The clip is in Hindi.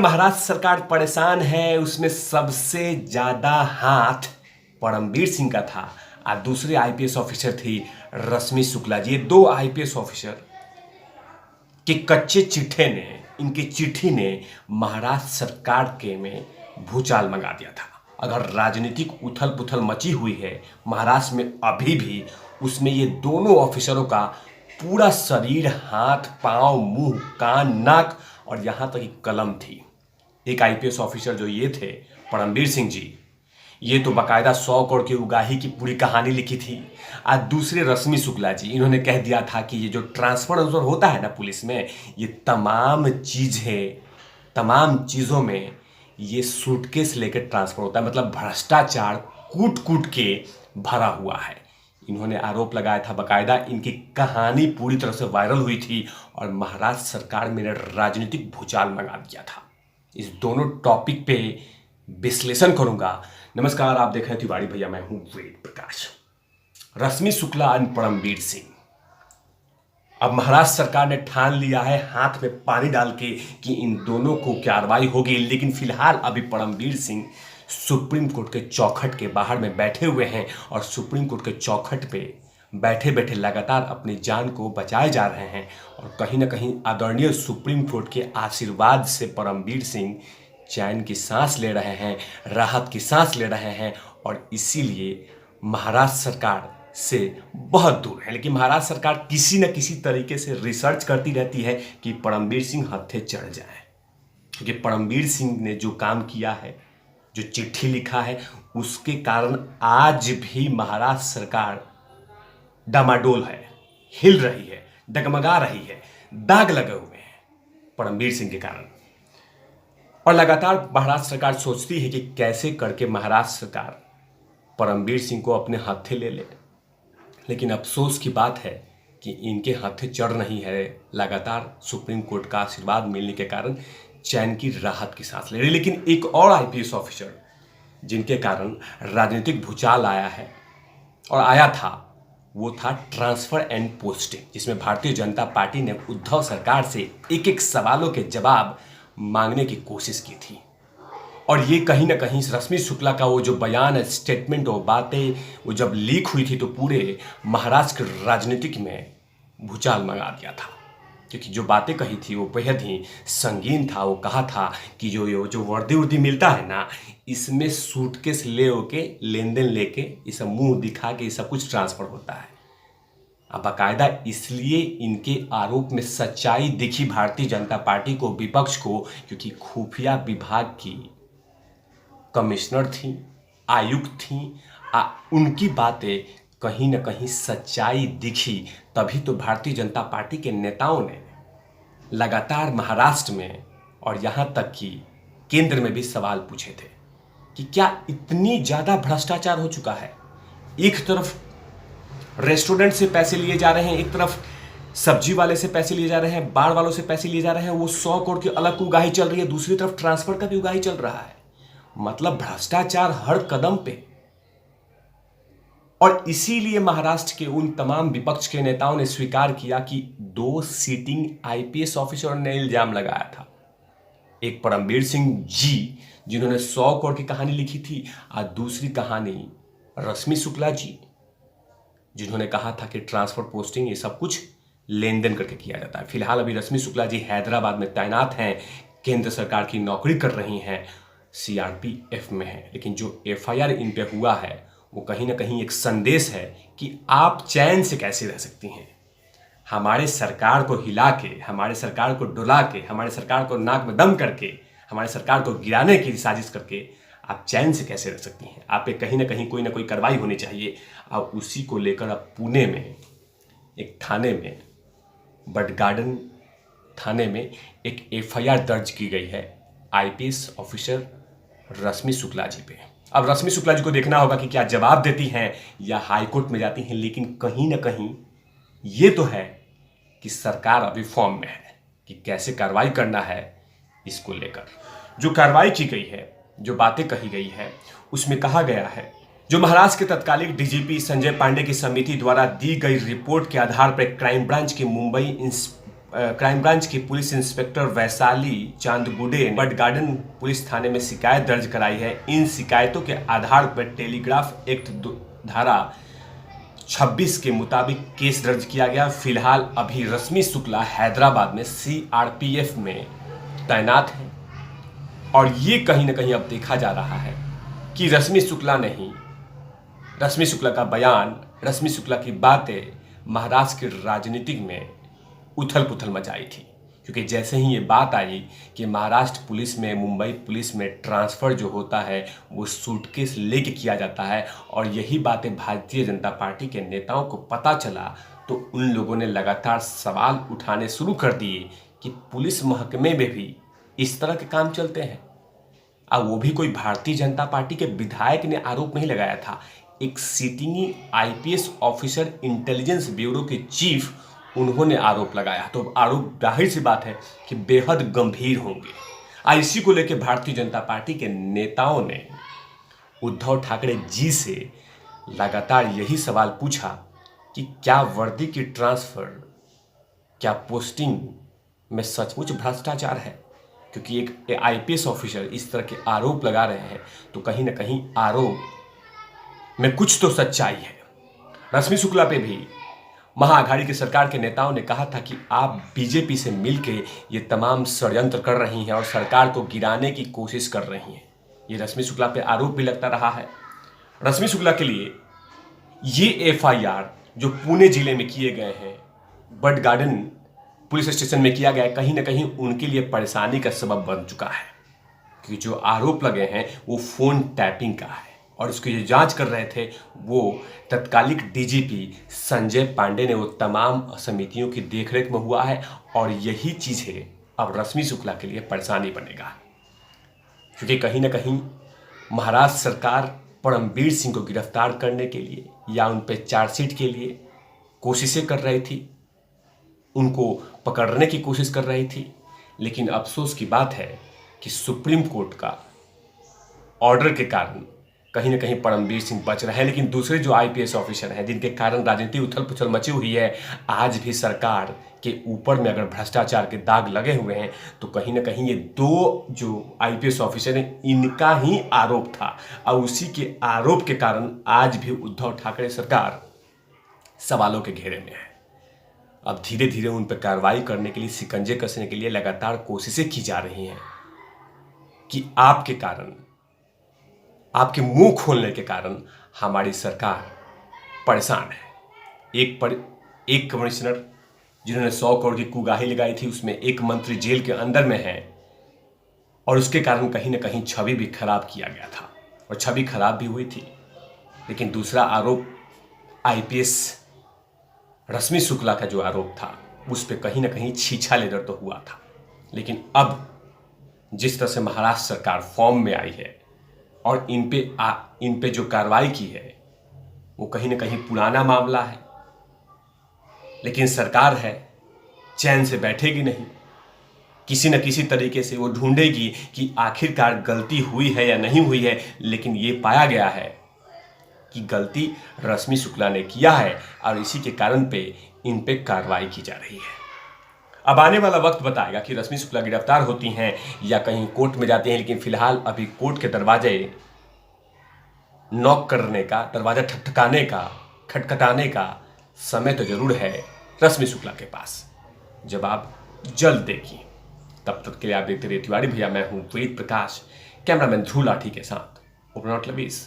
महाराष्ट्र सरकार परेशान है, उसमें सबसे ज्यादा हाथ परमबीर सिंह का था और दूसरे आईपीएस ऑफिसर थी रश्मि शुक्ला जी। ये दो आईपीएस ऑफिसर के कच्चे चिट्ठे ने, इनकी चिट्ठी ने महाराष्ट्र सरकार के में भूचाल मंगा दिया था। अगर राजनीतिक उथल पुथल मची हुई है महाराष्ट्र में अभी भी, उसमें ये दोनों ऑफिसरों का पूरा शरीर, हाथ, पांव, मुंह, कान, नाक और यहां तक कि कलम थी। एक आईपीएस ऑफिसर जो ये थे परमबीर सिंह जी, ये तो बाकायदा 100 करोड़ की उगाही की पूरी कहानी लिखी थी। आज दूसरे रश्मि शुक्ला जी, इन्होंने कह दिया था कि ये जो ट्रांसफर होता है ना पुलिस में, ये तमाम चीज़ों में ये सूटकेस लेकर ट्रांसफर होता है, मतलब भ्रष्टाचार कूट कूट के भरा हुआ है। इन्होंने आरोप लगाया था, बाकायदा इनकी कहानी पूरी तरह से वायरल हुई थी और महाराष्ट्र सरकार में राजनीतिक भूचाल मंगा दिया था। इस दोनों टॉपिक पे विश्लेषण करूंगा। नमस्कार, आप देख रहे हैं तिवारी भैया, मैं हूं वेद प्रकाश। रश्मि शुक्ला और परमबीर सिंह, अब महाराष्ट्र सरकार ने ठान लिया है हाथ में पानी डाल के कि इन दोनों को कार्रवाई होगी, लेकिन फिलहाल अभी परमबीर सिंह सुप्रीम कोर्ट के चौखट के बाहर में बैठे हुए हैं और सुप्रीम कोर्ट के चौखट पे बैठे बैठे लगातार अपनी जान को बचाए जा रहे हैं और कहीं ना कहीं आदरणीय सुप्रीम कोर्ट के आशीर्वाद से परमबीर सिंह चैन की सांस ले रहे हैं, राहत की सांस ले रहे हैं और इसीलिए महाराष्ट्र सरकार से बहुत दूर है। लेकिन महाराष्ट्र सरकार किसी न किसी तरीके से रिसर्च करती रहती है कि परमबीर सिंह हत्थे चढ़ जाए, क्योंकि परमबीर सिंह ने जो काम किया है, जो चिट्ठी लिखा है, उसके कारण आज भी महाराष्ट्र सरकार डामाडोल है, हिल रही है, डगमगा रही है, दाग लगे हुए हैं परमबीर सिंह के कारण। और लगातार महाराष्ट्र सरकार सोचती है कि कैसे करके महाराष्ट्र सरकार परमबीर सिंह को अपने हाथे ले ले, लेकिन अफसोस की बात है कि इनके हाथे चढ़ नहीं है। लगातार सुप्रीम कोर्ट का आशीर्वाद मिलने के कारण चैन की राहत की सांस ले रही। लेकिन एक और आईपीएस ऑफिसर जिनके कारण राजनीतिक भूचाल आया है और आया था, वो था ट्रांसफर एंड पोस्टिंग, जिसमें भारतीय जनता पार्टी ने उद्धव सरकार से एक एक सवालों के जवाब मांगने की कोशिश की थी। और ये कहीं ना कहीं रश्मि शुक्ला का वो जो बयान, स्टेटमेंट, वो बातें वो जब लीक हुई थी तो पूरे महाराष्ट्र के राजनीतिक में भूचाल मंगा दिया था, क्योंकि जो बातें कही थी वो बेहद ही संगीन था। वो कहा था कि जो वर्दी उर्दी मिलता है ना, इसमें सूटकेस ले होके, लेन देन लेके, ये सब मुंह दिखा के ये सब कुछ ट्रांसफर होता है। अब बाकायदा इसलिए इनके आरोप में सच्चाई दिखी भारतीय जनता पार्टी को, विपक्ष को, क्योंकि खुफिया विभाग की कमिश्नर थी, आयुक्त थी, उनकी बातें कहीं ना कहीं सच्चाई दिखी। तभी तो भारतीय जनता पार्टी के नेताओं ने लगातार महाराष्ट्र में और यहाँ तक कि केंद्र में भी सवाल पूछे थे कि क्या इतनी ज़्यादा भ्रष्टाचार हो चुका है। एक तरफ रेस्टोरेंट से पैसे लिए जा रहे हैं, एक तरफ सब्जी वाले से पैसे लिए जा रहे हैं, बाढ़ वालों से पैसे लिए जा रहे हैं, वो 100 करोड़ की अलग उगाही चल रही है, दूसरी तरफ ट्रांसफर का भी उगाही चल रहा है। मतलब भ्रष्टाचार हर कदम पे। और इसीलिए महाराष्ट्र के उन तमाम विपक्ष के नेताओं ने स्वीकार किया कि 2 सीटिंग आईपीएस ऑफिसर ने इल्जाम लगाया था। एक परमबीर सिंह जी, जिन्होंने 100 करोड़ की कहानी लिखी थी, और दूसरी कहानी रश्मि शुक्ला जी, जिन्होंने कहा था कि ट्रांसफर, पोस्टिंग, ये सब कुछ लेन देन करके किया जाता है। फिलहाल अभी रश्मि शुक्ला जी हैदराबाद में तैनात हैं, केंद्र सरकार की नौकरी कर रही हैं, सीआरपीएफ में है। लेकिन जो एफआईआर इन पे हुआ है वो कहीं ना कहीं एक संदेश है कि आप चैन से कैसे रह सकती हैं। हमारे सरकार को हिला के, हमारे सरकार को डुला के, हमारे सरकार को नाक में दम करके, हमारे सरकार को गिराने की साजिश करके आप चैन से कैसे रह सकती हैं। आप पे कहीं ना कोई कार्रवाई होनी चाहिए। और उसी को लेकर अब पुणे में एक थाने में, बट गार्डन थाने में एक एफआईआर दर्ज की गई है आईपीएस ऑफिसर रश्मि शुक्ला जी पे। अब रश्मि शुक्ला जी को देखना होगा कि क्या जवाब देती हैं या हाईकोर्ट में जाती हैं। लेकिन कहीं ना कहीं ये तो है कि सरकार अभी फॉर्म में है कि कैसे कार्रवाई करना है। इसको लेकर जो कार्रवाई की गई है, जो बातें कही गई है, उसमें कहा गया है, जो महाराष्ट्र के तत्कालीन डीजीपी संजय पांडे की समिति द्वारा दी गई रिपोर्ट के आधार पर क्राइम ब्रांच की मुंबई क्राइम ब्रांच के पुलिस इंस्पेक्टर वैशाली चांदगुडे ने बट गार्डन पुलिस थाने में शिकायत दर्ज कराई है। इन शिकायतों के आधार पर टेलीग्राफ एक्ट धारा 26 के मुताबिक केस दर्ज किया गया। फिलहाल अभी रश्मि शुक्ला हैदराबाद में सीआरपीएफ में तैनात है और ये कहीं ना कहीं अब देखा जा रहा है कि रश्मि शुक्ला नहीं, रश्मि शुक्ला का बयान, रश्मि शुक्ला की बातें महाराष्ट्र की राजनीतिक में उथल पुथल मचाई थी। क्योंकि जैसे ही ये बात आई कि महाराष्ट्र पुलिस में, मुंबई पुलिस में ट्रांसफ़र जो होता है वो सूटकेस लेके किया जाता है और यही बातें भारतीय जनता पार्टी के नेताओं को पता चला तो उन लोगों ने लगातार सवाल उठाने शुरू कर दिए कि पुलिस महकमे में भी इस तरह के काम चलते हैं। अब वो भी कोई भारतीय जनता पार्टी के विधायक ने आरोप नहीं लगाया था, एक sitting IPS officer, intelligence bureau के चीफ, उन्होंने आरोप लगाया। तो आरोप जाहिर सी बात है कि बेहद गंभीर होंगे। इसी को लेकर भारतीय जनता पार्टी के नेताओं ने उद्धव ठाकरे जी से लगातार यही सवाल पूछा कि क्या वर्दी की ट्रांसफर, क्या पोस्टिंग में सचमुच भ्रष्टाचार है? क्योंकि एक आईपीएस ऑफिसर इस तरह के आरोप लगा रहे हैं तो कहीं ना कहीं आरोप में कुछ तो सच्चाई है। रश्मि शुक्ला पे भी महाअघाड़ी की सरकार के नेताओं ने कहा था कि आप बीजेपी से मिलके ये तमाम षड्यंत्र कर रही हैं और सरकार को गिराने की कोशिश कर रही हैं। ये रश्मि शुक्ला पे आरोप भी लगता रहा है। रश्मि शुक्ला के लिए ये एफआईआर जो पुणे जिले में किए गए हैं, बट गार्डन पुलिस स्टेशन में किया गया है, कहीं ना कहीं उनके लिए परेशानी का सबब बन चुका है। क्योंकि जो आरोप लगे हैं वो फोन टैपिंग का है और उसकी जो जांच कर रहे थे वो तत्कालिक डीजीपी संजय पांडे ने वो तमाम समितियों की देखरेख में हुआ है और यही चीज़ें अब रश्मि शुक्ला के लिए परेशानी बनेगा। क्योंकि कहीं ना कहीं महाराष्ट्र सरकार परमवीर सिंह को गिरफ्तार करने के लिए या उन पर चार्जशीट के लिए कोशिशें कर रही थी, उनको पकड़ने की कोशिश कर रही थी। लेकिन अफसोस की बात है कि सुप्रीम कोर्ट का ऑर्डर के कारण कहीं ना कहीं परमवीर सिंह बच रहे हैं। लेकिन दूसरे जो आईपीएस ऑफिसर हैं जिनके कारण राजनीति उथल पुथल मची हुई है, आज भी सरकार के ऊपर में अगर भ्रष्टाचार के दाग लगे हुए हैं तो कहीं ना कहीं ये दो जो आईपीएस ऑफिसर हैं इनका ही आरोप था और उसी के आरोप के कारण आज भी उद्धव ठाकरे सरकार सवालों के घेरे में है। अब धीरे धीरे उन पर कार्रवाई करने के लिए, शिकंजे कसने के लिए लगातार कोशिशें की जा रही हैं कि आपके कारण, आपके मुंह खोलने के कारण हमारी सरकार परेशान है। एक कमिश्नर जिन्होंने 100 करोड़ की कुगाही लगाई थी, उसमें एक मंत्री जेल के अंदर में है और उसके कारण कहीं ना कहीं छवि भी खराब किया गया था और छवि खराब भी हुई थी। लेकिन दूसरा आरोप आईपीएस रश्मि शुक्ला का जो आरोप था उस पर कहीं ना कहीं छीछा लेदर तो हुआ था। लेकिन अब जिस तरह से महाराष्ट्र सरकार फॉर्म में आई है और इन पे जो कार्रवाई की है वो कहीं ना कहीं पुराना मामला है। लेकिन सरकार है, चैन से बैठेगी नहीं, किसी न किसी तरीके से वो ढूंढेगी कि आखिरकार गलती हुई है या नहीं हुई है। लेकिन ये पाया गया है कि गलती रश्मि शुक्ला ने किया है और इसी के कारण पे इन पे कार्रवाई की जा रही है। अब आने वाला वक्त बताएगा कि रश्मि शुक्ला गिरफ्तार होती हैं या कहीं कोर्ट में जाती हैं। लेकिन फिलहाल अभी कोर्ट के दरवाजे नॉक करने का, दरवाजा ठकठकाने का, खटखटाने का समय तो जरूर है रश्मि शुक्ला के पास। जवाब जल्द देगी। तब तक के लिए आप देखते रहिए तिवारी भैया। मैं हूं वेद प्रकाश, कैमरामैन ध्रुव लाठी के साथ। Open out lovies.